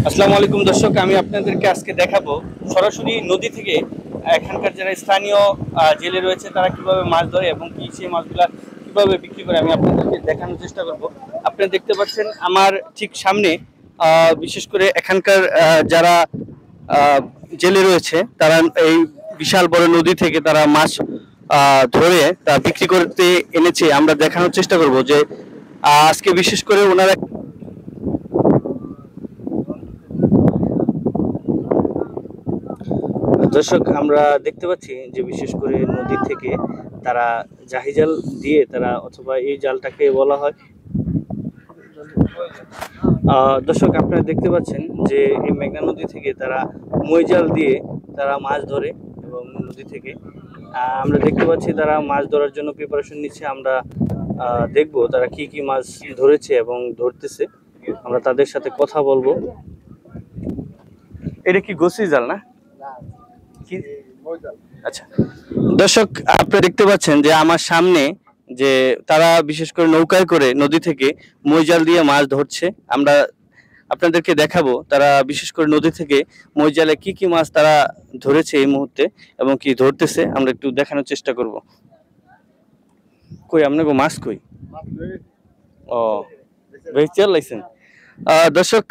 আসসালামু আলাইকুম দর্শক, আমি আপনাদেরকে আজকে দেখাবো সরাসরি নদী থেকে এখানকার যারা স্থানীয় জেলে রয়েছে তারা কিভাবে মাছ ধরে এবং কি সেই মাছগুলা কিভাবে বিক্রি করে আমি আপনাদেরকে দেখানোর চেষ্টা করব। আপনারা দেখতে পাচ্ছেন আমার ঠিক সামনে বিশেষ করে এখানকার যারা জেলে রয়েছে তারা এই বিশাল বড় নদী থেকে তারা মাছ ধরে তা বিক্রি করতে এনেছে। আমরা দেখানোর চেষ্টা করব যে আজকে বিশেষ করে ওনারা দর্শক আমরা দেখতে পাচ্ছি যে বিশেষ করে নদী থেকে তারা জাহিজাল দিয়ে তারা অথবা এই জালটাকে বলা হয় দর্শক আপনারা দেখতে পাচ্ছেন যে এই মেঘনা নদী থেকে তারা মই জাল দিয়ে তারা মাছ ধরে এবং নদী থেকে আমরা দেখতে পাচ্ছি তারা মাছ ধরার জন্য প্রিপারেশন নিচ্ছে। আমরা দেখবো তারা কি কি মাছ ধরেছে এবং ধরতেছে, আমরা তাদের সাথে কথা বলবো। এটা কি গোসি জাল না? আচ্ছা দর্শক আপনারা দেখতে পাচ্ছেন যে আমার সামনে যে তারা বিশেষ করে নৌকায় করে নদী থেকে মই জাল দিয়ে মাছ ধরছে। আমরা আপনাদেরকে দেখাবো তারা বিশেষ করে নদী থেকে মই জালে কি কি মাছ তারা ধরেছে এই মুহূর্তে এবং কি ধরতেছে, আমরা একটু দেখানোর চেষ্টা করব। কই আপনাকে মাছ কই? ও বেশ চাল লাইছেন। দর্শক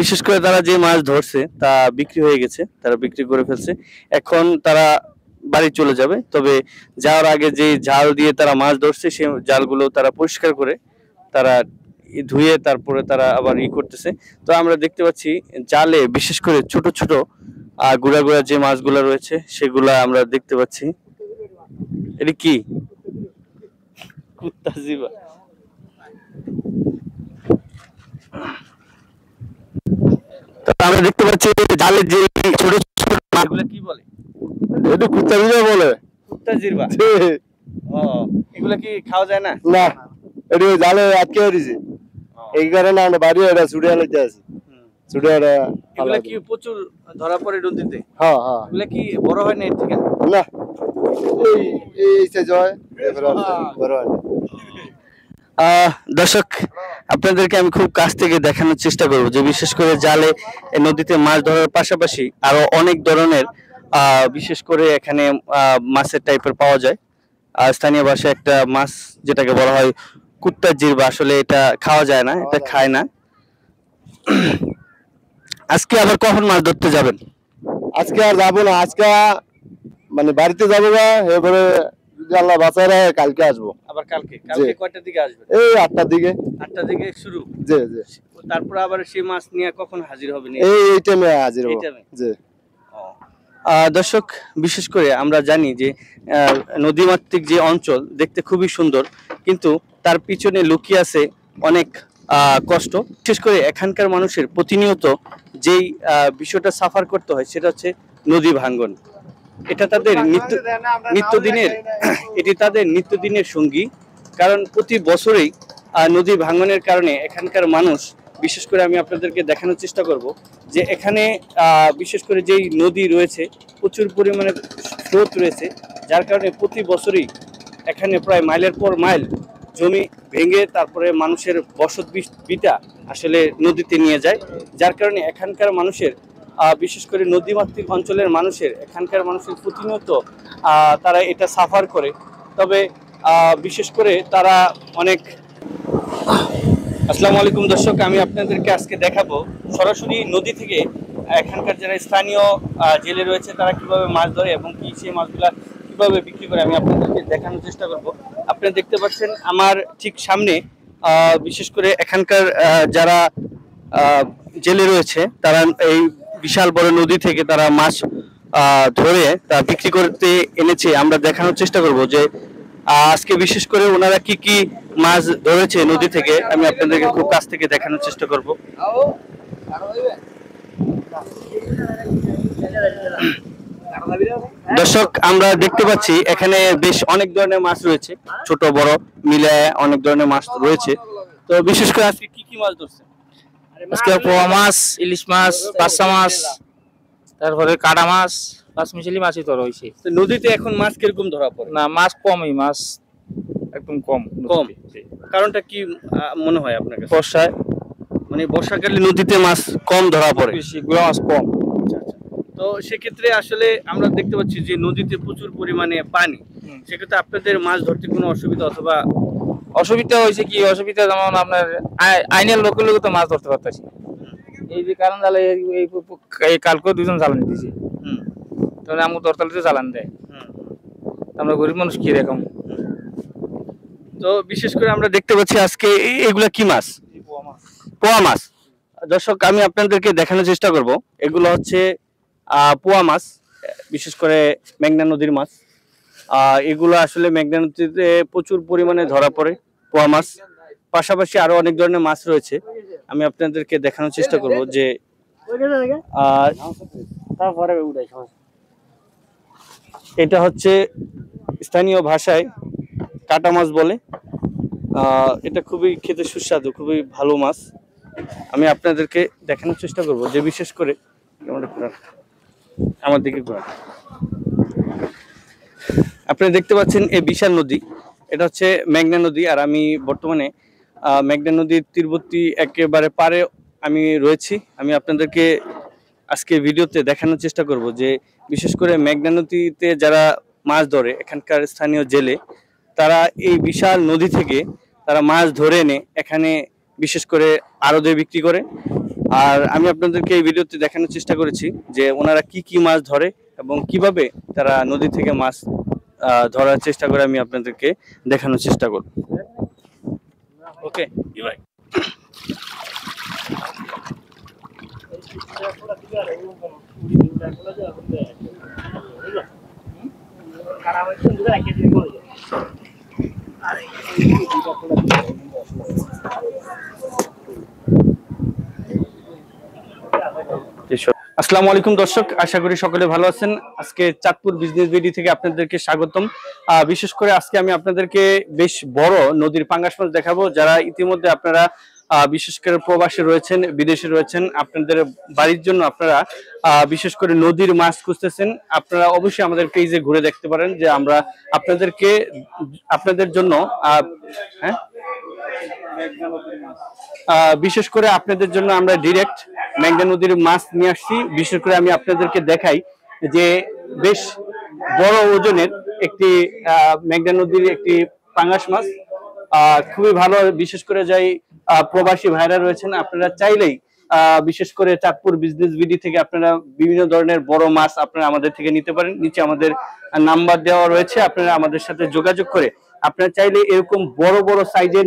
বিশেষ করে তারা যে মাছ ধরছে তা বিক্রি হয়ে গেছে, তারা বিক্রি করে ফেলছে। এখন তারা বাড়ি চলে যাবে, তবে যাওয়ার আগে যে জাল দিয়ে তারা মাছ ধরছে সেই জালগুলো তারা পরিষ্কার করে তারা ধুয়ে তারপরে তারা আবার করতেছে। তো আমরা দেখতে পাচ্ছি জালে বিশেষ করে ছোট ছোট গুড়া গুড়া যে মাছগুলো রয়েছে সেগুলা আমরা দেখতে পাচ্ছি। এটা কি কুত্তা জিবা? আমরা দেখতে পাচ্ছি জালের যে ছোট ছোট মাছগুলো কি বলে? এটা কুত্তা জিরবা বলে। কুত্তা জিরবা? ও, এগুলা কি খাওয়া যায় না? না, এটা জালে আটকে দিছে। এই কারণে আমরা বাড়ি এটা ছুটে আলাইতে আছি। ছুটে এটা এগুলা কি প্রচুর ধরা পড়ে নদীতে? হ্যাঁ হ্যাঁ। এগুলা কি বড় হয় না এর থেকে? না, এই এই সাইজ হয়, এবারে বড় হয় না। দর্শক আপনাদেরকে আমি খুব কাছ থেকে দেখানোর চেষ্টা করব যে বিশেষ করে জালে নদীতে মাছ ধরার পাশাপাশি আরো অনেক ধরনের বিশেষ করে এখানে মাছের টাইপের পাওয়া যায়। স্থানীয় ভাষায় একটা মাছ যেটাকে বলা হয় কুত্তার জিরবা, আসলে এটা খাওয়া যায় না, এটা খায় না। আজকে আবার কখন মাছ ধরতে যাবেন? আজকে আর যাবো না, আজকে মানে বাড়িতে যাবো না, এবারে যদি আল্লাহ বাঁচায় রাখে কালকে আসবো। আবার কালকে? কালকে কয়টার দিকে আসবেন? এই 8টার দিকে। 8টার দিকে শুরু? জি জি। তারপর আবার সেই মাছ নিয়ে কখন হাজির হবেন? এই টাইমে হাজির হবো। জি। দর্শক বিশেষ করে আমরা জানি যে নদীমাতৃক যে অঞ্চল দেখতে খুবই সুন্দর, কিন্তু তার পিছনে লুকিয়ে আছে অনেক কষ্ট। বিশেষ করে এখানকার মানুষের প্রতিনিয়ত যেই বিষয়টা সাফার করতে হয় সেটা হচ্ছে নদী ভাঙ্গন। এটা তাদের নিত্যদিনের সঙ্গী, কারণ প্রতি বছরেই নদী ভাঙ্গনের কারণে এখানকার মানুষ, বিশেষ করে আমি আপনাদেরকে দেখানোর চেষ্টা করব যে এখানে বিশেষ করে যেই নদী রয়েছে প্রচুর পরিমাণে স্রোত রয়েছে, যার কারণে প্রতি বছরই এখানে প্রায় মাইলের পর মাইল জমি ভেঙে তারপরে মানুষের বসত ভিটা আসলে নদীতে নিয়ে যায়। যার কারণে এখানকার মানুষের বিশেষ করে নদীমাতৃক অঞ্চলের এখানকার মানুষের প্রতিনিয়ত তারা এটা সাফার করে। তবে বিশেষ করে তারা অনেক আসসালামু আলাইকুম দর্শক, আমি আপনাদেরকে আজকে দেখাবো সরাসরি নদী থেকে এখানকার যারা স্থানীয় জেলে রয়েছে তারা কিভাবে মাছ ধরে এবং কি সেই মাছগুলা কিভাবে বিক্রি করে আমি আপনাদেরকে দেখানোর চেষ্টা করব। আপনারা দেখতে পাচ্ছেন আমার ঠিক সামনে বিশেষ করে এখানকার যারা জেলে রয়েছে তারা এই বিশাল বড় নদী থেকে তারা মাছ ধরে তা বিক্রি করতে এনেছে। আমরা দেখানোর চেষ্টা করব যে আজকে বিশেষ করে ওনারা কি কি মাছ ধরেছে নদী থেকে, আমি আপনাদেরকে খুব কাছ থেকে দেখানোর চেষ্টা করব। দর্শক আমরা দেখতে পাচ্ছি এখানে বেশ অনেক ধরনের মাছ রয়েছে, ছোট বড় মিলে অনেক ধরনের মাছ রয়েছে। তো বিশেষ করে আজকে কি কি মাছ ধরছে? আজকে পোয়া মাছ, ইলিশ মাছ, পার্শা মাছ, তারপরে কাটা মাছ, পাঁচমিশালি মাছই তো রয়েছে। নদীতে এখন মাছ কিরকম ধরা পড়ে? না, মাছ কমই, মাছ একদম কম। কম? কারণটা কি মনে হয় আপনার কাছে? বর্ষায় মানে বর্ষাকালে নদীতে মাছ কম ধরা পড়ে। বেশি গুলো মাছ কম। তো সেক্ষেত্রে আসলে আমরা দেখতে পাচ্ছি যে নদীতে প্রচুর পরিমাণে পানি, সেক্ষেত্রে আপনাদের মাছ ধরতে কোনো অসুবিধা অথবা অসুবিধা হয়েছে কি, অসুবিধা যেমন আপনার আইনের লোকের লোক তো মাছ ধরতে পারতেছি। এই যে কারণ জালে এই কালকেও 2 জন চালান দিয়েছি, হুম, তাহলে আমি দরতালে তো চালান দেয়, হুম। আমরা গরিব মানুষ কি রকম। তো বিশেষ করে আমরা দেখতে পাচ্ছি আজকে এগুলা কি মাছ? পোয়া মাছ। দর্শক আমি আপনাদেরকে দেখানোর চেষ্টা করব, এগুলো হচ্ছে পোয়া মাছ, বিশেষ করে মেঘনা নদীর মাছ। এগুলো আসলে মেঘনা নদীতে প্রচুর পরিমাণে ধরা পড়ে পোয়া মাছ। পাশাপাশি আরো অনেক ধরনের মাছ রয়েছে, আমি আপনাদেরকে দেখানোর চেষ্টা করব যে এটা হচ্ছে স্থানীয় ভাষায় কাটা মাছ বলে। এটা খুবই খেতে সুস্বাদু, খুবই ভালো মাছ। আমি আপনাদেরকে দেখানোর চেষ্টা করব যে বিশেষ করে আমার দিকে ঘোরান। আপনারা দেখতে পাচ্ছেন এই বিশাল নদী, এটা হচ্ছে মেঘনা নদী। আর আমি বর্তমানে মেঘনা নদীর তীরবর্তী একেবারে পারে আমি রয়েছি। আমি আপনাদেরকে আজকে ভিডিওতে দেখানোর চেষ্টা করব যে বিশেষ করে মেঘনা নদীতে যারা মাছ ধরে, এখানকার স্থানীয় জেলে, তারা এই বিশাল নদী থেকে তারা মাছ ধরে এনে এখানে বিশেষ করে আড়তে বিক্রি করে। আর আমি আপনাদেরকে এই ভিডিওতে দেখানোর চেষ্টা করেছি যে ওনারা কি কি মাছ ধরে এবং কিভাবে তারা নদী থেকে মাছ ধরার চেষ্টা করে, আমি আপনাদেরকে দেখানোর চেষ্টা করব। ওকে ভাই, আসসালামু আলাইকুম দর্শক, আশা করি সকলে ভালো আছেন। আজকে চাঁদপুর বিজনেস বিডি থেকে আপনাদেরকে স্বাগতম। বিশেষ করে আজকে আমি আপনাদেরকে বেশ বড় নদীর পাঙ্গাস মাছ দেখাবো। যারা ইতিমধ্যে আপনারা বিশেষ করে প্রবাসী রয়েছেন, বিদেশে রয়েছেন, আপনাদের বাড়ির জন্য আপনারা বিশেষ করে নদীর মাছ খুঁজতেছেন, আপনারা অবশ্যই আমাদের পেজে ঘুরে দেখতে পারেন যে আমরা আপনাদের জন্য হ্যাঁ বিশেষ করে আপনাদের জন্য আমরা ডিরেক্ট মেঘনা নদীর মাছ নিয়ে আসছি। বিশেষ করে আমি আপনাদেরকে দেখাই যে বেশ বড় ওজনের একটি মেঘনা নদীর একটি পাঙ্গাস মাছ, খুবই ভালো। বিশেষ করে যাই প্রবাসী ভাইরা রয়েছেন, আপনারা চাইলেই বিশেষ করে চাঁদপুর বিজনেস বিডি থেকে আপনারা বিভিন্ন ধরনের বড় মাছ আপনারা আমাদের থেকে নিতে পারেন। নিচে আমাদের নাম্বার দেওয়া রয়েছে, আপনারা আমাদের সাথে যোগাযোগ করে আপনারা চাইলে এরকম বড় বড় সাইজের